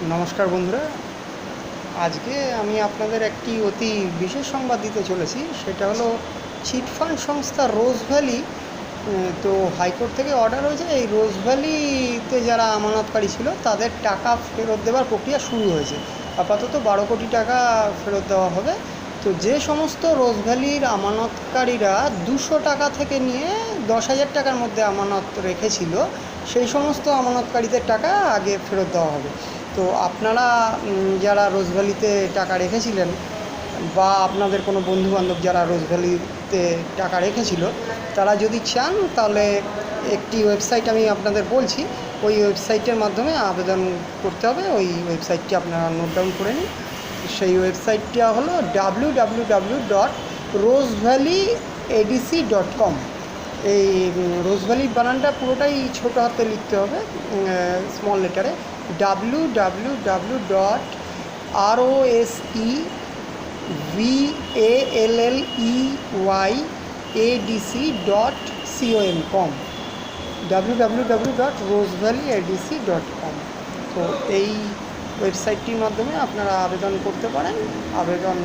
নমস্কার বন্ধুরা, আজকে আমি আপনাদের একটি অতি বিশেষ সংবাদ দিতে চলেছি। সেটা হলো চিটফান্ড সংস্থা রোজ ভ্যালি। তো হাইকোর্ট থেকে অর্ডার হয়েছে, এই রোজ ভ্যালিতে যারা আমানতকারী ছিল তাদের টাকা ফেরত দেওয়ার প্রক্রিয়া শুরু হয়েছে। আপাতত 12 কোটি টাকা ফেরত দেওয়া হবে। তো যে সমস্ত রোজ ভ্যালির আমানতকারীরা 200 টাকা থেকে নিয়ে 10,000 টাকার মধ্যে আমানত রেখেছিল, সেই সমস্ত আমানতকারীদের টাকা আগে ফেরত দেওয়া হবে। তো আপনারা যারা রোজ ভ্যালিতে টাকা রেখেছিলেন বা আপনাদের কোনো বন্ধুবান্ধব যারা রোজ ভ্যালিতে টাকা রেখেছিল, তারা যদি চান তাহলে একটি ওয়েবসাইট আমি আপনাদের বলছি, ওই ওয়েবসাইটের মাধ্যমে আবেদন করতে হবে। ওই ওয়েবসাইটটি আপনারা নোট ডাউন করে নিন। সেই ওয়েবসাইটটা হলো www.rosevalleyadc.com। এই রোজ ভ্যালির বানানটা পুরোটাই ছোটো হাতে লিখতে হবে, স্মল লেটারে। www.rosevalleyadc.com www.rosevalleyadc.com। তো এই ওয়েবসাইটটির মাধ্যমে আপনারা আবেদন করতে পারেন। আবেদন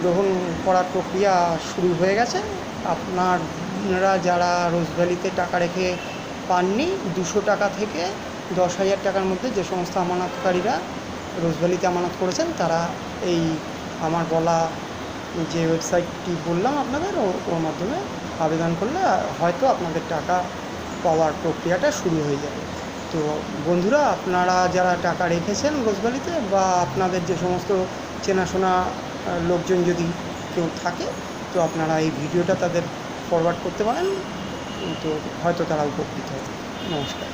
গ্রহণ করার প্রক্রিয়া শুরু হয়ে গেছে। আপনারা যারা রোজ ভ্যালিতে টাকা রেখে পাননি, 200 টাকা থেকে 10,000 টাকার মধ্যে যে সমস্ত আমানতকারীরা রোজ ভ্যালিতে আমানত করেছেন, তারা এই আমার বলা যে ওয়েবসাইটটি বললাম আপনাদের, ওর মাধ্যমে আবেদন করলে হয়তো আপনাদের টাকা পাওয়ার প্রক্রিয়াটা শুরু হয়ে যাবে। তো বন্ধুরা, আপনারা যারা টাকা রেখেছেন রোজ ভ্যালিতে, বা আপনাদের যে সমস্ত চেনাশোনা লোকজন যদি কেউ থাকে, তো আপনারা এই ভিডিওটা তাদের ফরওয়ার্ড করতে পারেন, তো হয়তো তারা উপকৃত হবে। নমস্কার।